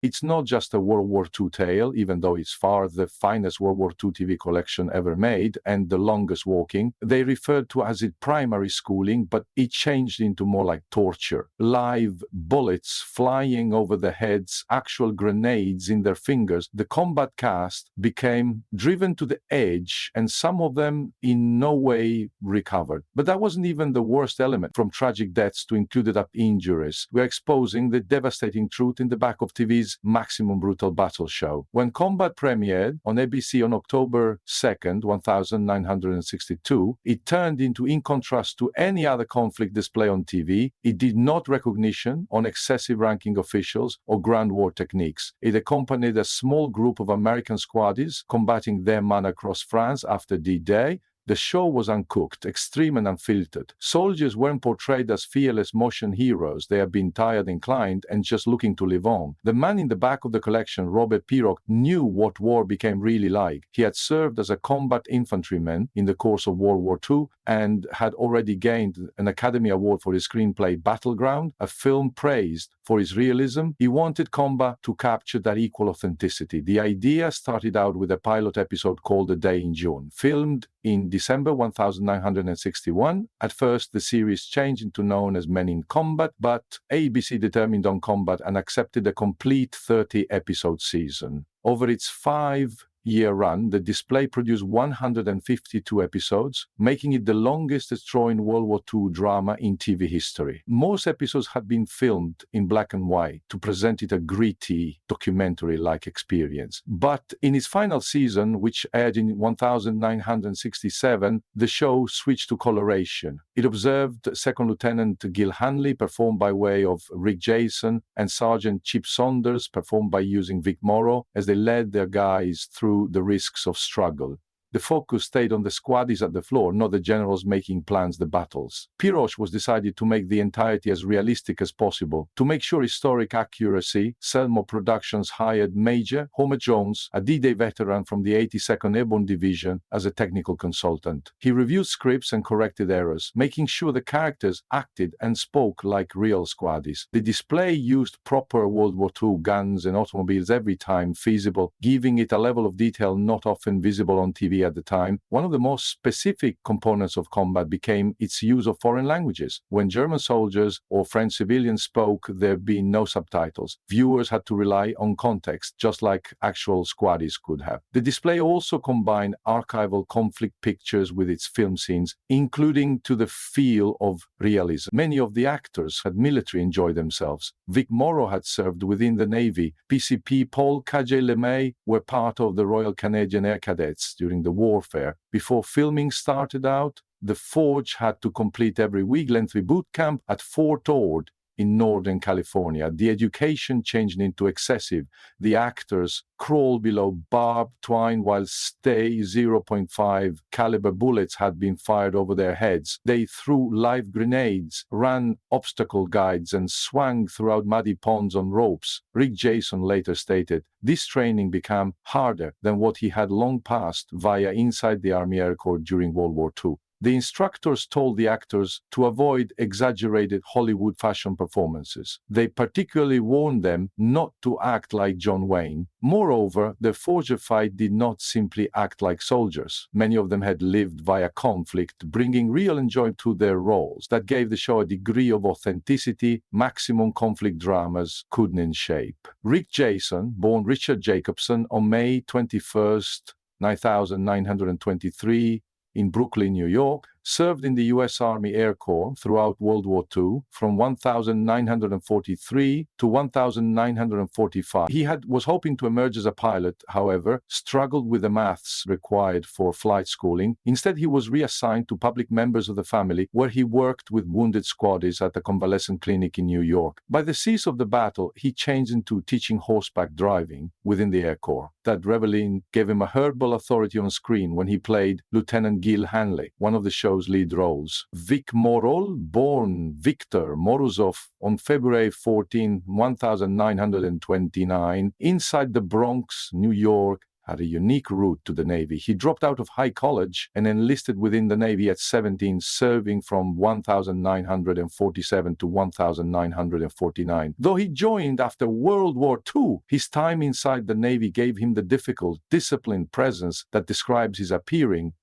It's not just a World War II tale, even though it's far the finest World War II TV collection ever made and the longest walking. They referred to as it primary schooling, but it changed into more like torture. Live bullets flying over their heads, actual grenades in their fingers. The combat cast became driven to the edge, and some of them in no way recovered. But that wasn't even the worst element. From tragic deaths to included up injuries, we're exposing the devastating truth in the back of TV's Maximum Brutal Battle show. When Combat premiered on ABC on October 2nd, 1962, it turned into, in contrast to any other conflict display on TV, it did not recognition on excessive ranking officials or ground war techniques. It accompanied a small group of American squaddies combating their man across France after D-Day. The show was uncooked, extreme and unfiltered. Soldiers weren't portrayed as fearless motion heroes. They had been tired, inclined, and just looking to live on. The man in the back of the collection, Robert Pirock, knew what war became really like. He had served as a combat infantryman in the course of World War II and had already gained an Academy Award for his screenplay Battleground, a film praised for its realism. He wanted Combat to capture that equal authenticity. The idea started out with a pilot episode called A Day in June, filmed in December 1961. At first, the series changed into known as Men in Combat, but ABC determined on Combat and accepted a complete 30-episode season. Over its 5-year run, the display produced 152 episodes, making it the longest destroying World War II drama in TV history. Most episodes had been filmed in black and white to present it a gritty, documentary-like experience. But in its final season, which aired in 1967, the show switched to coloration. It observed Second Lieutenant Gil Hanley, performed by way of Rick Jason, and Sergeant Chip Saunders, performed by using Vic Morrow, as they led their guys through the risks of struggle. The focus stayed on the squaddies at the floor, not the generals making plans the battles. Pirosh was decided to make the entirety as realistic as possible. To make sure historic accuracy, Selmo Productions hired Major Homer Jones, a D-Day veteran from the 82nd Airborne Division, as a technical consultant. He reviewed scripts and corrected errors, making sure the characters acted and spoke like real squaddies. The display used proper World War II guns and automobiles every time feasible, giving it a level of detail not often visible on TV at the time. One of the most specific components of Combat became its use of foreign languages. When German soldiers or French civilians spoke, there'd been no subtitles. Viewers had to rely on context, just like actual squaddies could have. The display also combined archival conflict pictures with its film scenes, including to the feel of realism. Many of the actors had military enjoyed themselves. Vic Morrow had served within the Navy. PCP Paul Kaje-Lemay were part of the Royal Canadian Air Cadets during the warfare. Before filming started out, the Forge had to complete every week-lengthy boot camp at Fort Ord in Northern California. The education changed into excessive. The actors crawled below barbed twine while stay 0.5 caliber bullets had been fired over their heads. They threw live grenades, ran obstacle guides, and swung throughout muddy ponds on ropes. Rick Jason later stated, "This training became harder than what he had long passed via inside the Army Air Corps during World War II. The instructors told the actors to avoid exaggerated Hollywood fashion performances. They particularly warned them not to act like John Wayne. Moreover, the Forger-fied did not simply act like soldiers. Many of them had lived via conflict, bringing real enjoyment to their roles. That gave the show a degree of authenticity maximum conflict dramas couldn't shape." Rick Jason, born Richard Jacobson on May 21st, 1923, in Brooklyn, New York, served in the U.S. Army Air Corps throughout World War II from 1943 to 1945. He was hoping to emerge as a pilot, however, struggled with the maths required for flight schooling. Instead, he was reassigned to public members of the family, where he worked with wounded squaddies at a convalescent clinic in New York. By the cease of the battle, he changed into teaching horseback driving within the Air Corps. That reveling gave him a herbal authority on screen when he played Lieutenant Gil Hanley, one of the show's lead roles. Vic Morrow, born Viktor Morozov on February 14, 1929, inside the Bronx, New York, had a unique route to the Navy. He dropped out of high college and enlisted within the Navy at 17, serving from 1947 to 1949. Though he joined after World War II, his time inside the Navy gave him the difficult, disciplined presence that describes his appearing.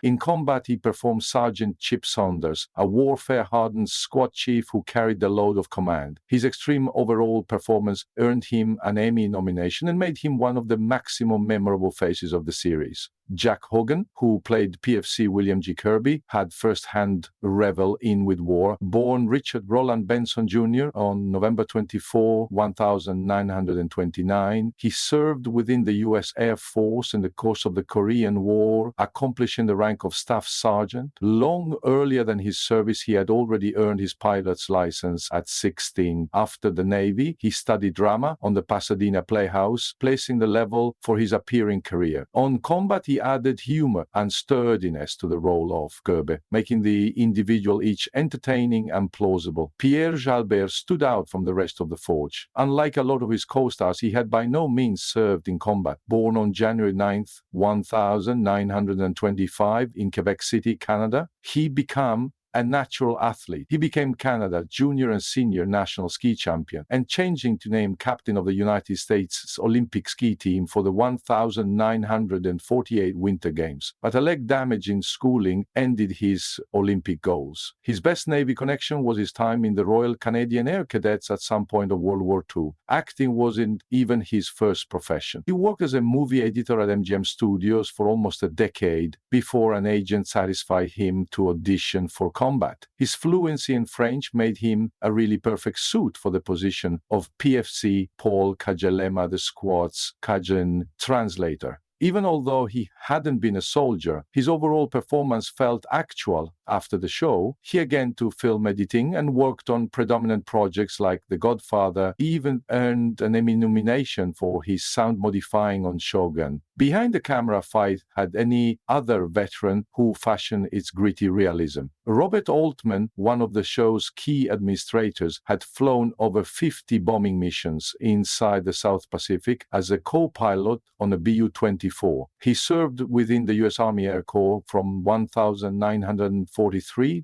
In combat, he performed Sergeant Chip Saunders, a warfare-hardened squad chief who carried the load of command. His extreme overall performance earned him an Emmy nomination and made him one of the maximum memorable faces of the series. Jack Hogan, who played PFC William G. Kirby, had first-hand revel in with war. Born Richard Roland Benson Jr. on November 24, 1929, he served within the U.S. Air Force in the course of the Korean War, accomplishing the rank of Staff Sergeant. Long earlier than his service, he had already earned his pilot's license at 16. After the Navy, he studied drama on the Pasadena Playhouse, placing the level for his appearing career. On combat, he added humor and sturdiness to the role of Kirby, making the individual each entertaining and plausible. Pierre Jalbert stood out from the rest of the Forge. Unlike a lot of his co-stars, he had by no means served in combat. Born on January 9th, 1925 in Quebec City, Canada, he became a natural athlete. He became Canada junior and senior national ski champion and changing to name captain of the United States Olympic ski team for the 1948 Winter Games. But a leg damage in schooling ended his Olympic goals. His best Navy connection was his time in the Royal Canadian Air Cadets at some point of World War II. Acting wasn't even his first profession. He worked as a movie editor at MGM Studios for almost a decade before an agent satisfied him to audition for combat. His fluency in French made him a really perfect suit for the position of PFC Paul Kajalema, the squad's Cajun translator. Even although he hadn't been a soldier, his overall performance felt actual. After the show, he again to film editing and worked on predominant projects like The Godfather. He even earned an Emmy nomination for his sound modifying on Shogun. Behind the camera fight had any other veteran who fashioned its gritty realism. Robert Altman, one of the show's key administrators, had flown over 50 bombing missions inside the South Pacific as a co-pilot on a BU-24. He served within the U.S. Army Air Corps from 1943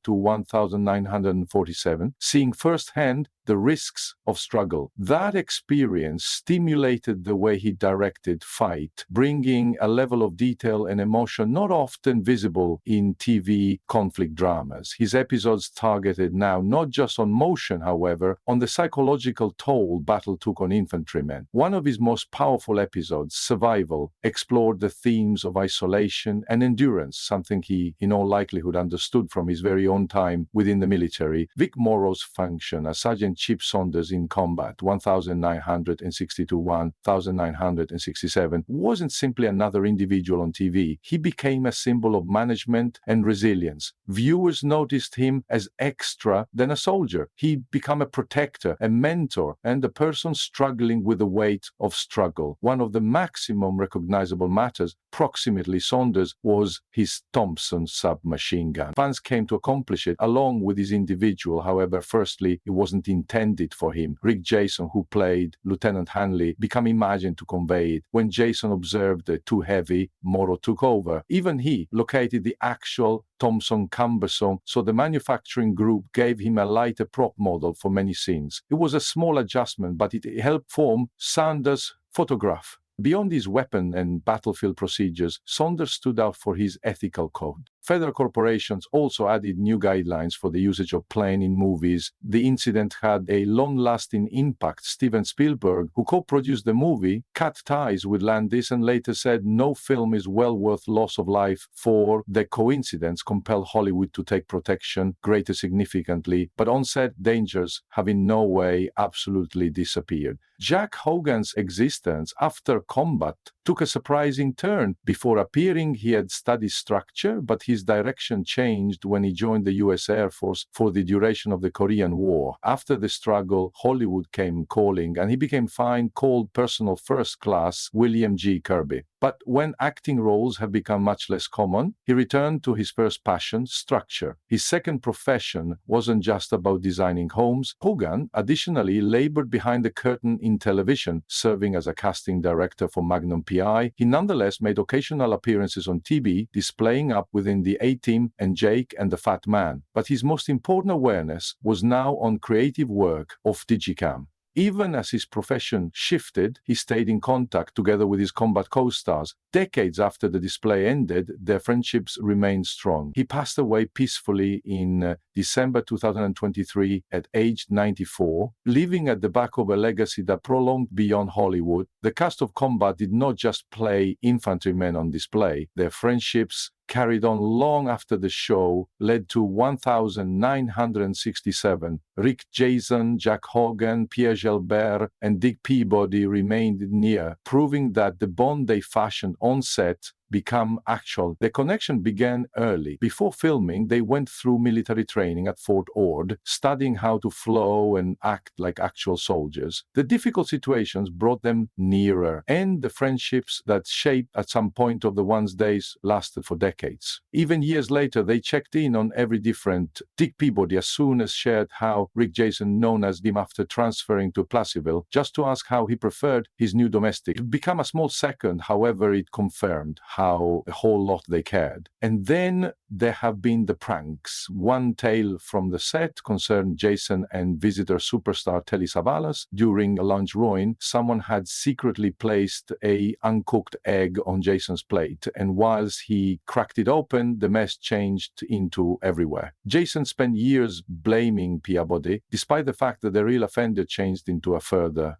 to 1947, seeing firsthand the risks of struggle. That experience stimulated the way he directed fight, bringing a level of detail and emotion not often visible in TV conflict dramas. His episodes targeted now not just on motion, however, on the psychological toll battle took on infantrymen. One of his most powerful episodes, Survival, explored the themes of isolation and endurance, something he in all likelihood understood from his very own time within the military. Vic Morrow's function as Sergeant Chip Saunders in combat, 1960 to 1967, wasn't simply another individual on TV. He became a symbol of management and resilience. Viewers noticed him as extra than a soldier. He became a protector, a mentor, and a person struggling with the weight of struggle. One of the maximum recognizable matters, proximately Saunders, was his Thompson submachine gun. Fans came to accomplish it along with his individual. However, firstly, it wasn't intended for him. Rick Jason, who played Lieutenant Hanley, became imagined to convey it. When Jason observed it too heavy, Morrow took over. Even he located the actual Thompson cumbersome, so the manufacturing group gave him a lighter prop model for many scenes. It was a small adjustment, but it helped form Saunders' photograph. Beyond his weapon and battlefield procedures, Saunders stood out for his ethical code. Federal corporations also added new guidelines for the usage of plane in movies. The incident had a long-lasting impact. Steven Spielberg, who co-produced the movie, cut ties with Landis and later said no film is well worth loss of life for the coincidence compelled Hollywood to take protection greater significantly, but on-set dangers have in no way absolutely disappeared. Jack Hogan's existence after combat took a surprising turn. Before appearing, he had studied structure, but his direction changed when he joined the U.S. Air Force for the duration of the Korean War. After the struggle, Hollywood came calling, and he became fine, called personal first class William G. Kirby. But when acting roles have become much less common, he returned to his first passion, structure. His second profession wasn't just about designing homes. Hogan additionally labored behind the curtain in television, serving as a casting director for Magnum PI. He nonetheless made occasional appearances on TV, displaying up within the A-Team and Jake and the Fat Man. But his most important awareness was now on creative work of Digicam. Even as his profession shifted, he stayed in contact together with his combat co-stars. Decades after the display ended, their friendships remained strong. He passed away peacefully in December 2023 at age 94, leaving at the back of a legacy that prolonged beyond Hollywood. The cast of Combat did not just play infantrymen on display. Their friendships carried on long after the show, led to 1,967. Rick Jason, Jack Hogan, Pierre Gilbert, and Dick Peabody remained near, proving that the bond they fashioned on set become actual. The connection began early. Before filming, they went through military training at Fort Ord, studying how to flow and act like actual soldiers. The difficult situations brought them nearer, and the friendships that shaped at some point of the one's days lasted for decades. Even years later, they checked in on every different. Dick Peabody as soon as shared how Rick Jason, known as Dim after transferring to Placerville, just to ask how he preferred his new domestic. It became a small second, however, it confirmed how a whole lot they cared. And then there have been the pranks. One tale from the set concerned Jason and visitor superstar Telly Savalas. During a lunch ruin, someone had secretly placed an uncooked egg on Jason's plate, and whilst he cracked it open, the mess changed into everywhere. Jason spent years blaming Peabody, despite the fact that the real offender changed into a further